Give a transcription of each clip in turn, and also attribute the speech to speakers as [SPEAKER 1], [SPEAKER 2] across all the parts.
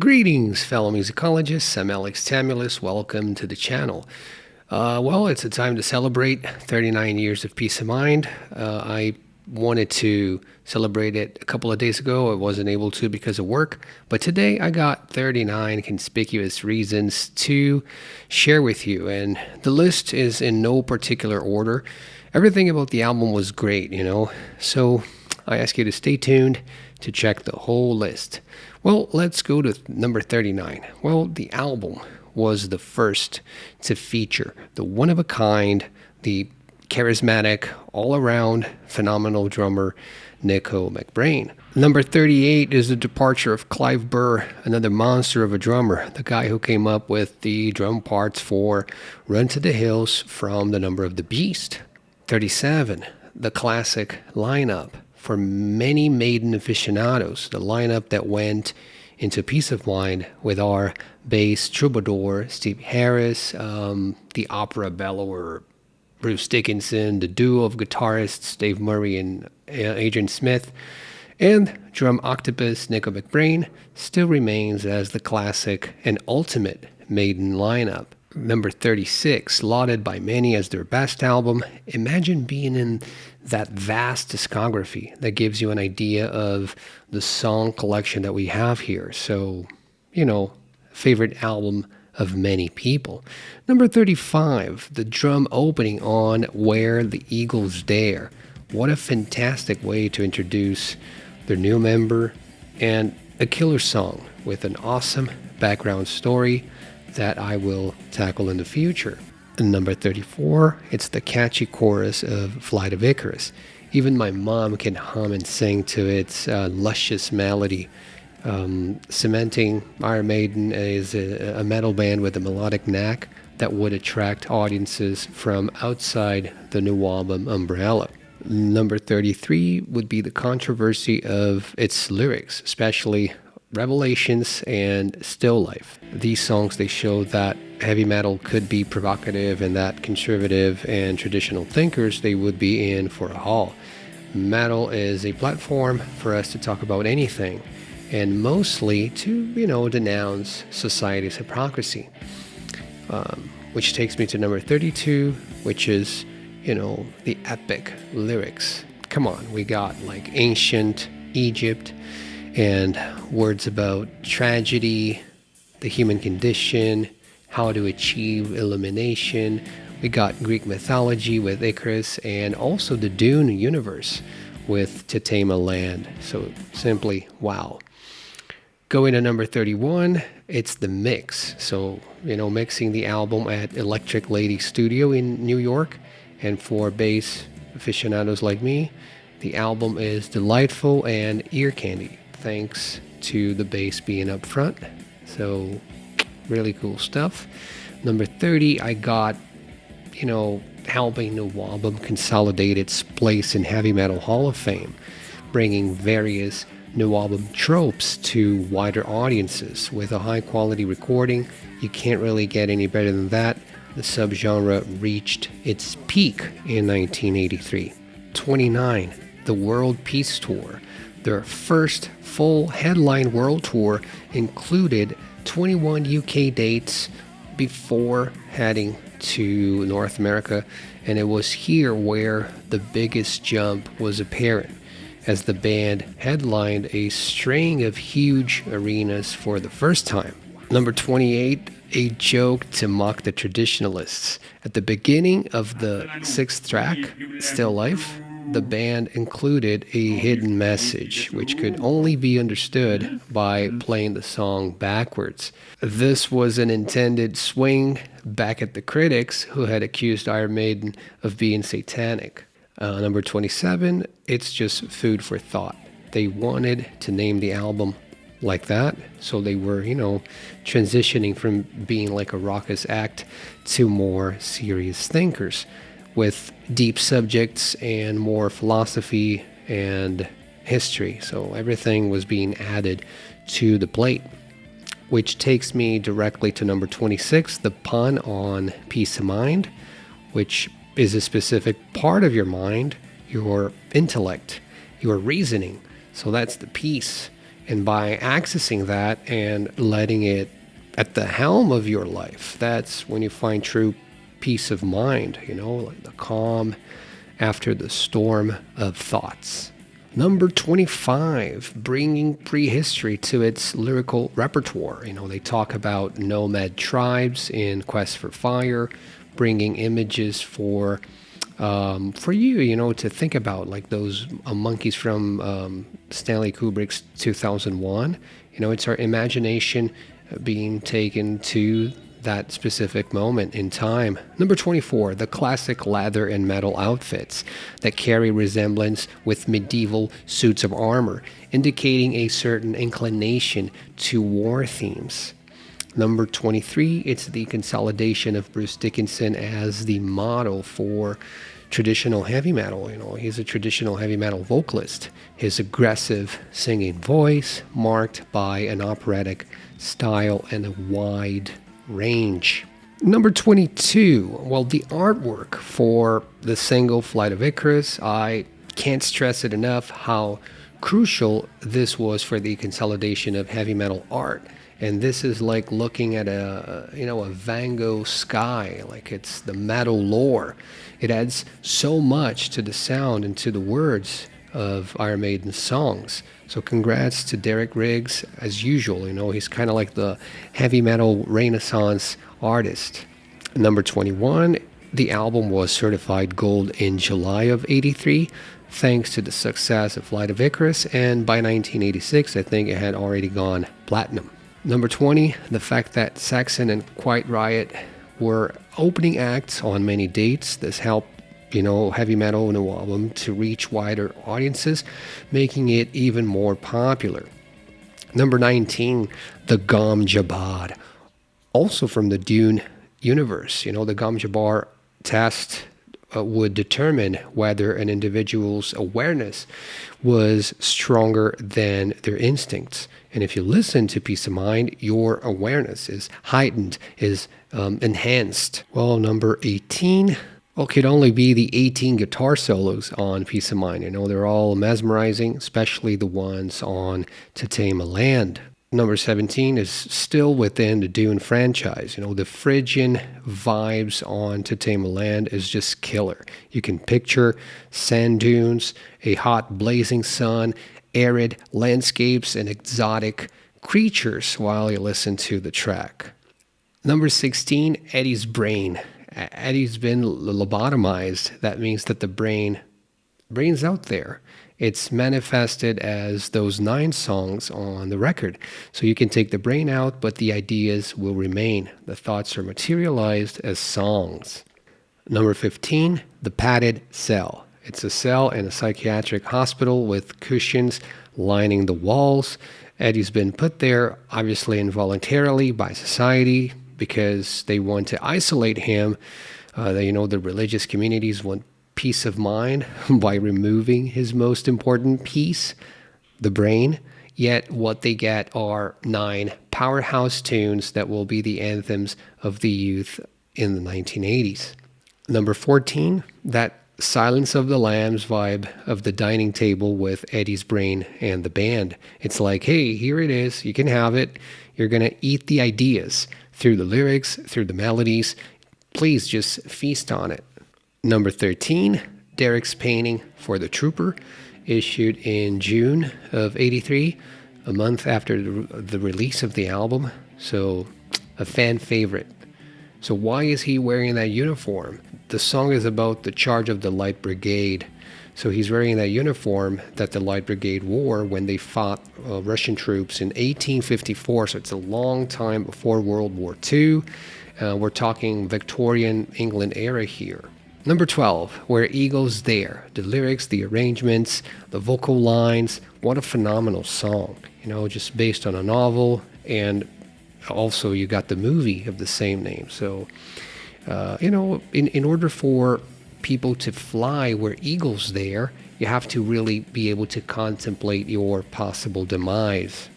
[SPEAKER 1] Greetings, fellow musicologists. I'm Alex Tamulis. Welcome to the channel. Well, it's a time to celebrate 39 years of peace of mind. I wanted to celebrate it a couple of days ago. I wasn't able to because of work, but today I got 39 conspicuous reasons to share with you, and the list is in no particular order. Everything about the album was great, so I ask you to stay tuned to check the whole list. Well, let's go to number 39. Well, the album was the first to feature the one-of-a-kind, the charismatic, all-around, phenomenal drummer, Nicko McBrain. Number 38 is the departure of Clive Burr, another monster of a drummer, the guy who came up with the drum parts for Run to the Hills from The Number of the Beast. 37, the classic lineup. For many Maiden aficionados, the lineup that went into Peace of Mind with our bass troubadour, Steve Harris, the opera bellower, Bruce Dickinson, the duo of guitarists, Dave Murray and Adrian Smith, and drum octopus Nicko McBrain still remains as the classic and ultimate Maiden lineup. Number 36, lauded by many as their best album. Imagine being in that vast discography that gives you an idea of the song collection that we have here. So, favorite album of many people. Number 35, the drum opening on Where the Eagles Dare. What a fantastic way to introduce their new member, and a killer song with an awesome background story that I will tackle in the future. And number 34, it's the catchy chorus of Flight of Icarus. Even my mom can hum and sing to its luscious melody, cementing Iron Maiden as a metal band with a melodic knack that would attract audiences from outside the NWOBHM umbrella. Number 33 would be the controversy of its lyrics, especially Revelations and Still Life. These songs, they show that heavy metal could be provocative and that conservative and traditional thinkers, they would be in for a haul. Metal is a platform for us to talk about anything, and mostly to, denounce society's hypocrisy. Which takes me to number 32, which is, the epic lyrics. Come on, we got like ancient Egypt, and words about tragedy, the human condition, how to achieve illumination. We got Greek mythology with Icarus, and also the Dune universe with To Tame a Land. So simply, wow. Going to number 31, it's the mix. So, mixing the album at Electric Lady Studio in New York. And for bass aficionados like me, the album is delightful and ear candy, thanks to the bass being up front. So really cool stuff. Number 30, I got, helping NWOBHM consolidate its place in Heavy Metal Hall of Fame, bringing various NWOBHM tropes to wider audiences with a high quality recording. You can't really get any better than that. The subgenre reached its peak in 1983. 29, the World Peace Tour. Their first full headline world tour included 21 UK dates before heading to North America, and it was here where the biggest jump was apparent, as the band headlined a string of huge arenas for the first time. Number 28, a joke to mock the traditionalists. At the beginning of the 6th track, Still Life, the band included a hidden message, which could only be understood by playing the song backwards. This was an intended swing back at the critics who had accused Iron Maiden of being satanic. Number 27, it's just food for thought. They wanted to name the album like that, so they were, transitioning from being like a raucous act to more serious thinkers, with deep subjects and more philosophy and history. So everything was being added to the plate, which takes me directly to number 26, the pun on peace of mind, which is a specific part of your mind, your intellect, your reasoning. So that's the peace. And by accessing that and letting it at the helm of your life, that's when you find true peace of mind, like the calm after the storm of thoughts. Number 25, bringing prehistory to its lyrical repertoire. They talk about nomad tribes in Quest for Fire, bringing images for you, to think about, like those monkeys from Stanley Kubrick's 2001. It's our imagination being taken to that specific moment in time. Number 24, the classic leather and metal outfits that carry resemblance with medieval suits of armor, indicating a certain inclination to war themes. Number 23, it's the consolidation of Bruce Dickinson as the model for traditional heavy metal. He's a traditional heavy metal vocalist. His aggressive singing voice, marked by an operatic style and a wide range. Number 22, well, the artwork for the single Flight of Icarus. I can't stress it enough how crucial this was for the consolidation of heavy metal art. And this is like looking at a Van Gogh sky, like it's the metal lore. It adds so much to the sound and to the words of Iron Maiden's songs. So congrats to Derek Riggs, as usual. He's kind of like the heavy metal renaissance artist. Number 21, the album was certified gold in July of '83, thanks to the success of Flight of Icarus, and by 1986, I think it had already gone platinum. Number 20, the fact that Saxon and Quiet Riot were opening acts on many dates. This helped heavy metal NWOBHM to reach wider audiences, making it even more popular. Number 19, the Gom Jabbar, also from the Dune universe. The Gom Jabbar test would determine whether an individual's awareness was stronger than their instincts. And if you listen to Peace of Mind, your awareness is heightened, is enhanced. Well, number 18, could only be the 18 guitar solos on Peace of Mind. They're all mesmerizing, especially the ones on To Tame a Land. Number 17 is still within the Dune franchise. The Phrygian vibes on To Tame a Land is just killer. You can picture sand dunes, a hot blazing sun, arid landscapes, and exotic creatures while you listen to the track. Number 16, Eddie's brain. Eddie's been lobotomized. That means that the brain's out there. It's manifested as those 9 songs on the record. So you can take the brain out, but the ideas will remain. The thoughts are materialized as songs. Number 15, the padded cell. It's a cell in a psychiatric hospital with cushions lining the walls. Eddie's been put there, obviously involuntarily, by society because they want to isolate him. The religious communities want peace of mind by removing his most important piece, the brain. Yet what they get are 9 powerhouse tunes that will be the anthems of the youth in the 1980s. Number 14, that Silence of the Lambs vibe of the dining table with Eddie's brain and the band. It's like, hey, here it is. You can have it. You're going to eat the ideas through the lyrics, through the melodies. Please just feast on it. Number 13, Derek's painting for the Trooper, issued in June of '83, a month after the release of the album. So a fan favorite. So why is he wearing that uniform? The song is about the charge of the Light Brigade. So he's wearing that uniform that the Light Brigade wore when they fought Russian troops in 1854. So it's a long time before World War II. We're talking Victorian England era here. Number 12, Where Eagles There. The lyrics, the arrangements, the vocal lines. What a phenomenal song. Just based on a novel, and also you got the movie of the same name. So, in order for people to fly where eagles there, you have to really be able to contemplate your possible demise.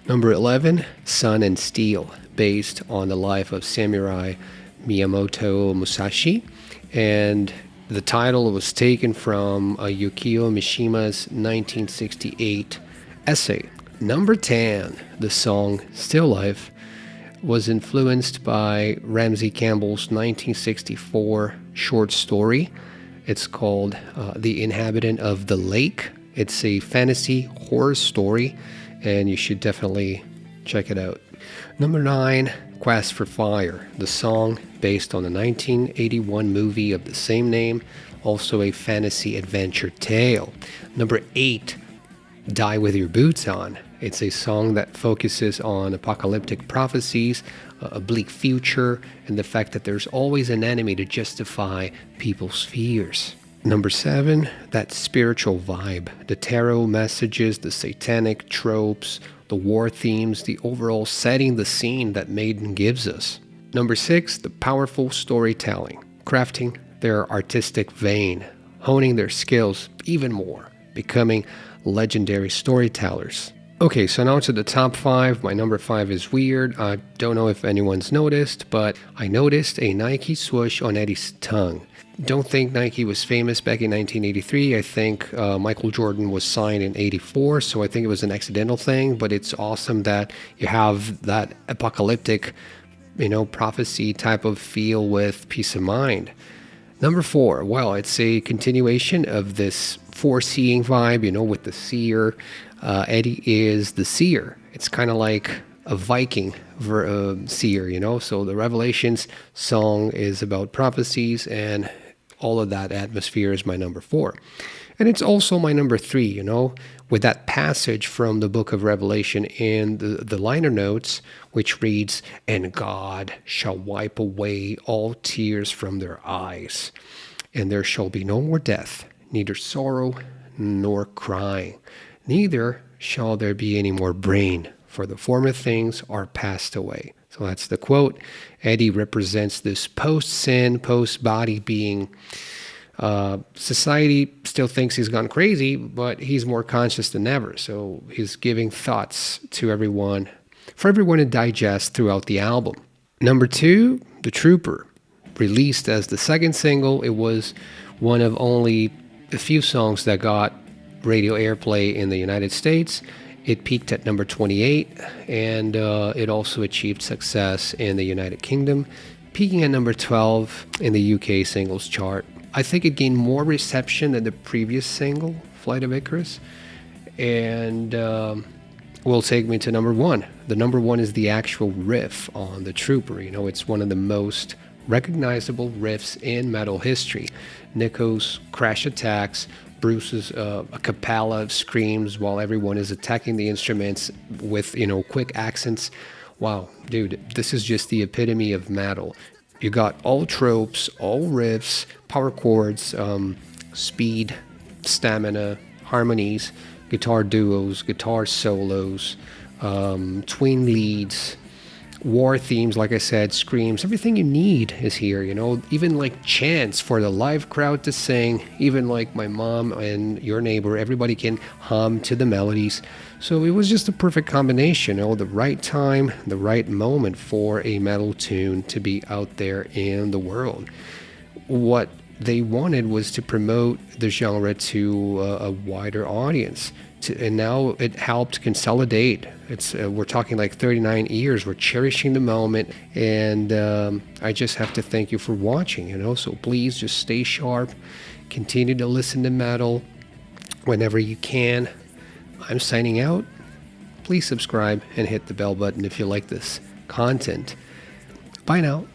[SPEAKER 1] Number 11, Sun and Steel, based on the life of Samurai Miyamoto Musashi. And the title was taken from Yukio Mishima's 1968 essay, Number 10, the song Still Life was influenced by Ramsey Campbell's 1964 short story. It's called The Inhabitant of the Lake. It's a fantasy horror story, and you should definitely check it out. Number 9, Quest for Fire, the song based on the 1981 movie of the same name, also a fantasy adventure tale. Number 8, Die With Your Boots On. It's a song that focuses on apocalyptic prophecies, a bleak future, and the fact that there's always an enemy to justify people's fears. Number 7, that spiritual vibe, the tarot messages, the satanic tropes, the war themes, the overall setting the scene that Maiden gives us. Number 6, the powerful storytelling, crafting their artistic vein, honing their skills even more, becoming legendary storytellers. Okay, so now to the top 5. My number 5 is weird. I don't know if anyone's noticed, but I noticed a NIKE Swoosh on Eddie's tongue. Don't think Nike was famous back in 1983. I think Michael Jordan was signed in 84, so I think it was an accidental thing, but it's awesome that you have that apocalyptic, prophecy type of feel with Peace of Mind. Number 4, well, it's a continuation of this foreseeing vibe, with the seer. Eddie is the seer. It's kind of like a Viking seer, so the Revelations song is about prophecies, and all of that atmosphere is my number 4. And it's also my number 3, with that passage from the book of Revelation in the liner notes, which reads, "And God shall wipe away all tears from their eyes, and there shall be no more death, neither sorrow nor crying, neither shall there be any more brain, for the former things are passed away." So that's the quote. Eddie represents this post-sin, post-body being. Society still thinks he's gone crazy, but he's more conscious than ever. So he's giving thoughts to everyone, for everyone to digest throughout the album. Number 2, The Trooper. Released as the second single, it was one of only a few songs that got radio airplay in the United States. It peaked at number 28, and it also achieved success in the United Kingdom, peaking at number 12 in the UK singles chart. I think it gained more reception than the previous single, Flight of Icarus, and will take me to number 1. The number 1 is the actual riff on The Trooper. It's one of the most recognizable riffs in metal history. Nicko's crash attacks, Bruce's a cappella screams while everyone is attacking the instruments with, quick accents. Wow, dude, this is just the epitome of metal. You got all tropes, all riffs, power chords, speed, stamina, harmonies, guitar duos, guitar solos, twin leads, war themes, like I said, screams. Everything you need is here, even like chants for the live crowd to sing, even like my mom and your neighbor, everybody can hum to the melodies. So it was just a perfect combination, the right time, the right moment for a metal tune to be out there in the world. What they wanted was to promote the genre to a wider audience. And now it helped consolidate. We're talking like 39 years. We're cherishing the moment, and I just have to thank you for watching. So please just stay sharp, continue to listen to metal whenever you can. I'm signing out. Please subscribe and hit the bell button if you like this content. Bye now.